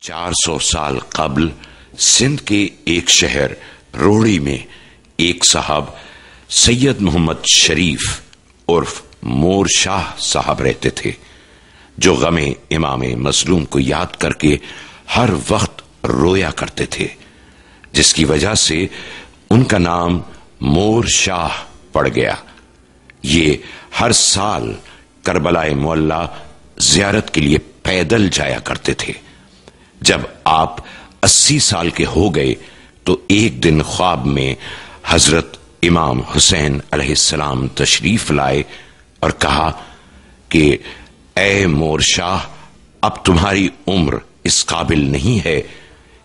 400 साल قبل सिंध के एक शहर रोड़ी में एक साहब सैयद मोहम्मद शरीफ उर्फ मोर शाह साहब रहते थे, जो गमे इमाम मजलूम को याद करके हर वक्त रोया करते थे, जिसकी वजह से उनका नाम मोर शाह पड़ गया। ये हर साल करबलाए मुअल्ला जियारत के लिए पैदल जाया करते थे। जब आप 80 साल के हो गए तो एक दिन ख्वाब में हजरत इमाम हुसैन अलैहिस्सलाम तशरीफ लाए और कहा कि ए मोर शाह, अब तुम्हारी उम्र इस काबिल नहीं है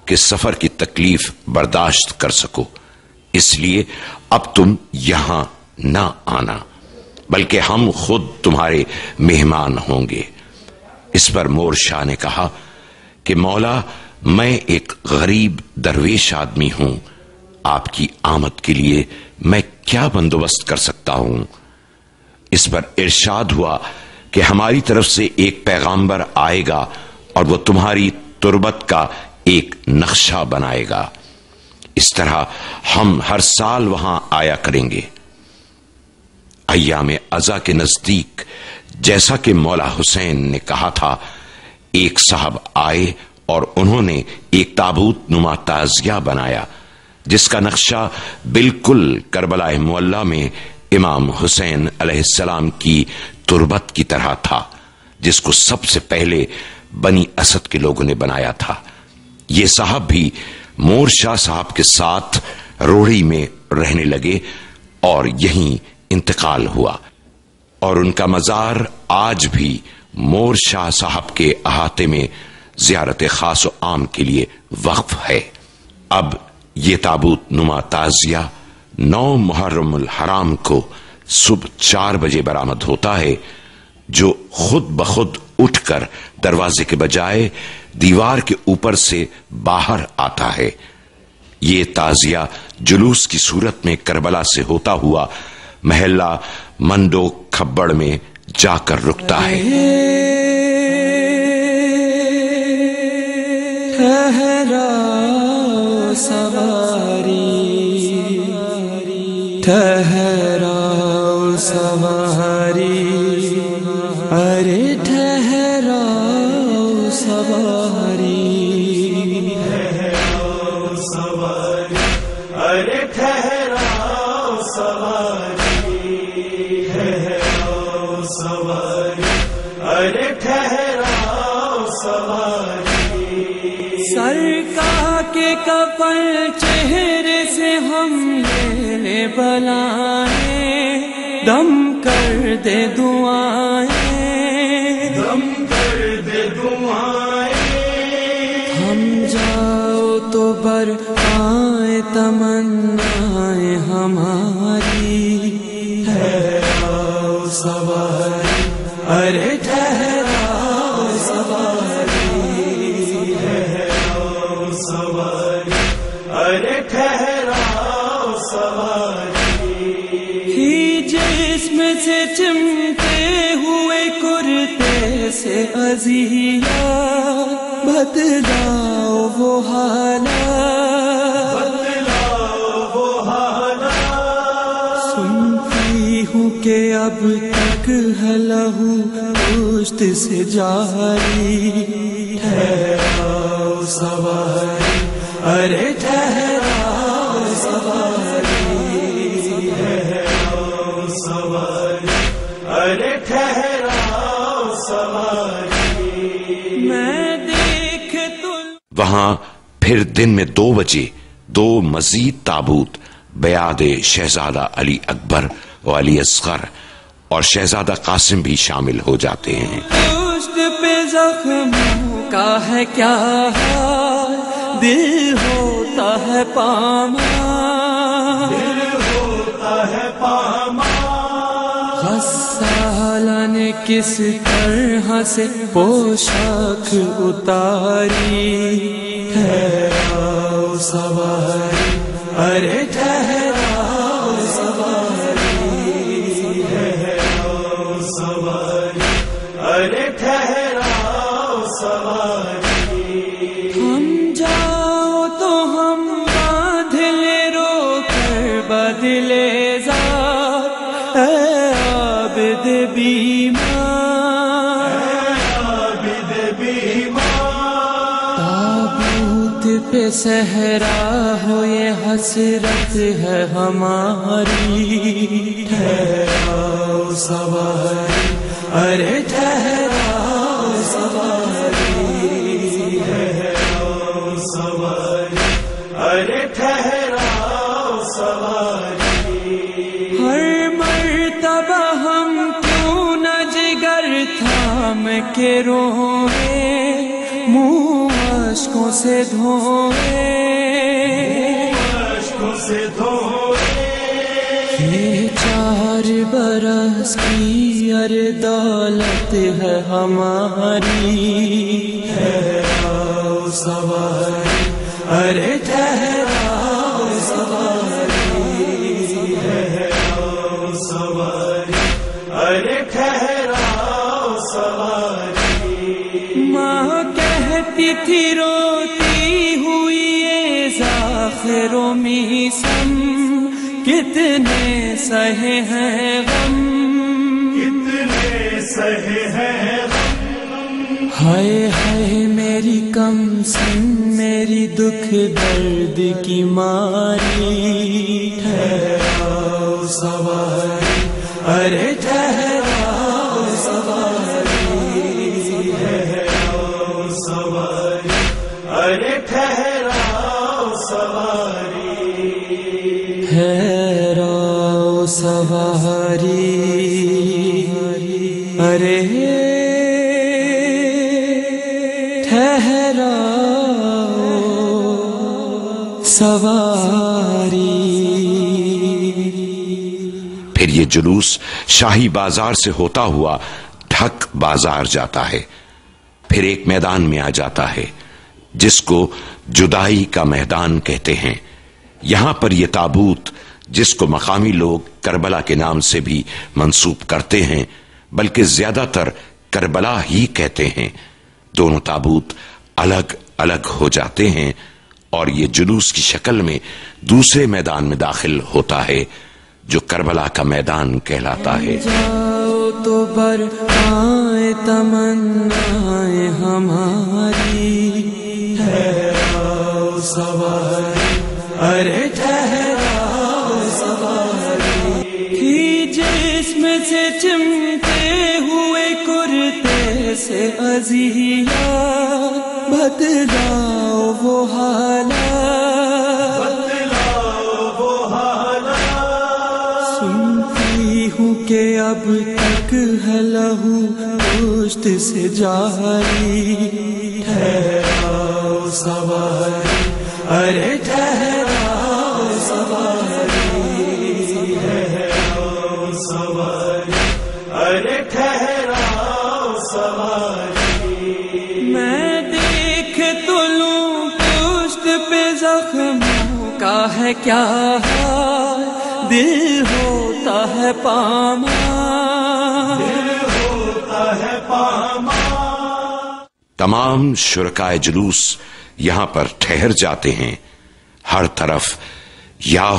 कि सफर की तकलीफ बर्दाश्त कर सको, इसलिए अब तुम यहां ना आना, बल्कि हम खुद तुम्हारे मेहमान होंगे। इस पर मोर शाह ने कहा कि मौला, मैं एक गरीब दरवेश आदमी हूं, आपकी आमद के लिए मैं क्या बंदोबस्त कर सकता हूं। इस पर इरशाद हुआ कि हमारी तरफ से एक पैगांबर आएगा और वो तुम्हारी तुरबत का एक नक्शा बनाएगा। इस तरह हम हर साल वहां आया करेंगे। अय्याम अज़ा के नजदीक, जैसा कि मौला हुसैन ने कहा था, एक साहब आए और उन्होंने एक ताबूत नुमा ताजिया बनाया, जिसका नक्शा बिल्कुल करबलाए मुअल्ला में इमाम हुसैन अलैहिस्सलाम की तुरबत की तरह था, जिसको सबसे पहले बनी असद के लोगों ने बनाया था। ये साहब भी मोर शाह साहब के साथ रोड़ी में रहने लगे और यहीं इंतकाल हुआ, और उनका मजार आज भी मोर शाह साहब के अहाते में जियारत खास व आम के लिए वक्फ है। अब ये ताबूत नुमा ताजिया 9 मुहर्रमुल हराम को सुबह 4 बजे बरामद होता है, जो खुद बखुद उठकर दरवाजे के बजाय दीवार के ऊपर से बाहर आता है। ये ताजिया जुलूस की सूरत में करबला से होता हुआ महल्ला मंडो खब्बड़ में जाकर रुकता है। ठहराओ सवारी, ठहराओ सवारी, अरे ठहराओ सवारी, ठहराओ सवारी, अरे ठहराओ सवारी, ठहराओ सवारी, अरे ठहराओ सवारी। सरकार के कफन चेहरे से हम ले बलाए, दम कर दे दुआएं, दम कर दे दुआएं। हम जाओ तो बर आए तमन्नाएं हमारी, ठहराओ सवारी, अरे ठहराओ सवारी, ठहराओ सवारी, अरे ठहराओ सवारी। ही जिस्म से चिमटे हुए कुर्ते से अज़िया, बदलाओ वो हालात, बदलाओ वो हालात। सुनती हूँ कि अब तक है लहू पुश्त से जारी, ठहराओ सवारी, अरे ठहराओ सवारी, ठहराओ सवारी, अरे ठहराओ सवारी। मैं देख तो वहां फिर दिन में 2 बजे 2 मजीद ताबूत बयादे शहजादा अली अकबर और अली असगर और शहजादा कासिम भी शामिल हो जाते हैं। पुश्त पे जख्मों का है क्या हाल, दिल होता है पामाल, दिल होता है पामाल। गस्साला ने किस तरह से पोशाक उतारी, ठहराओ सवारी, अरे ठहराओ सवारी, ठहराओ सवारी, अरे ठहराओ सवारी। بدل ذات اے عابد بیمار، تابوت پہ صحرا ہو یہ حسرت ہے ہماری، ٹھہراؤ سواری ارے ٹھہراؤ سواری، ٹھہراؤ سواری ارے ٹھہراؤ سواری، ہر مرتبہ ہم کیوں نہ جگر تھام کے روئے، منہ اشکوں سے دھوئے، اشکوں سے دھوئے، یہ 4 برس کی ارے دولت ہے ہماری، ٹھہراؤ سواری ارے ٹھہراؤ سواری، ٹھہراؤ سواری ارے ٹھہراؤ سواری، ماں کہتی تھی روتی ہوئی یہ ذاخر و میسم، کتنے سہے ہیں غم، کتنے سہے ہیں غم، ہائے ہائے میری کم سن میری دکھ درد کی ماری، ٹھہراؤ سواری ارے ٹھہراؤ سواری، ٹھہراؤ سواری ارے ٹھہراؤ سواری، ٹھہراؤ سواری ارے ٹھہراؤ سواری۔ پھر یہ جلوس شاہی بازار سے ہوتا ہوا ڈھک بازار جاتا ہے، پھر ایک میدان میں آ جاتا ہے جس کو جدائی کا میدان کہتے ہیں۔ یہاں پر یہ تابوت، جس کو مقامی لوگ کربلا کے نام سے بھی منسوب کرتے ہیں بلکہ زیادہ تر کربلا ہی کہتے ہیں، دونوں تابوت الگ الگ ہو جاتے ہیں اور یہ جلوس کی شکل میں دوسرے میدان میں داخل ہوتا ہے جو کربلا کا میدان کہلاتا ہے۔ جاؤ تو برآئے تمنائیں ہماری، ٹھہراؤ سواری ارے ٹھہراؤ سواری، کی جسم سے چمٹے ہوئے کرتے سے ازیا، بدلاؤ وہ حالات، سنتی ہوں کہ اب تک ہے لہو پشت سے جاری، ٹھہراؤ سواری ارے ٹھہراؤ سواری، ٹھہراؤ سواری ارے ٹھہراؤ سواری، میں دیکھ تو لوں پشت پہ زخموں کا ہے کیا حال، دل ہوتا ہے پامال، دل ہوتا ہے پامال۔ تمام شرکائے جلوس یہاں پر ٹھہر جاتے ہیں، ہر طرف یا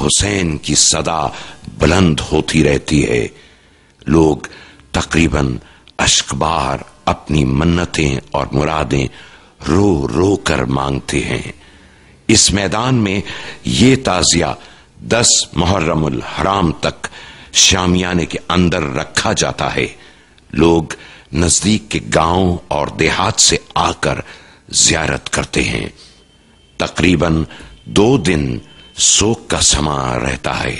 حسین کی صدا بلند ہوتی رہتی ہے، لوگ تقریباً اشک بار اپنی منتیں اور مرادیں رو رو کر مانگتے ہیں۔ اس میدان میں یہ تعزیہ 10 محرم الحرام تک شامیانے کے اندر رکھا جاتا ہے، لوگ نزدیک کے گاؤں اور دیہات سے آ کر زیارت کرتے ہیں، تقریباً 2 دن سوگ کا سما رہتا ہے۔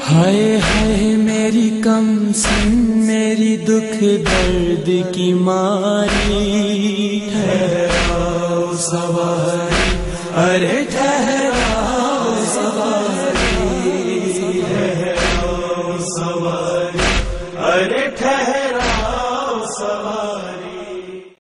ہائے ہائے میری کم سن میری دکھ درد کی ماری، ٹھہراؤ سواری ارے ٹھہراؤ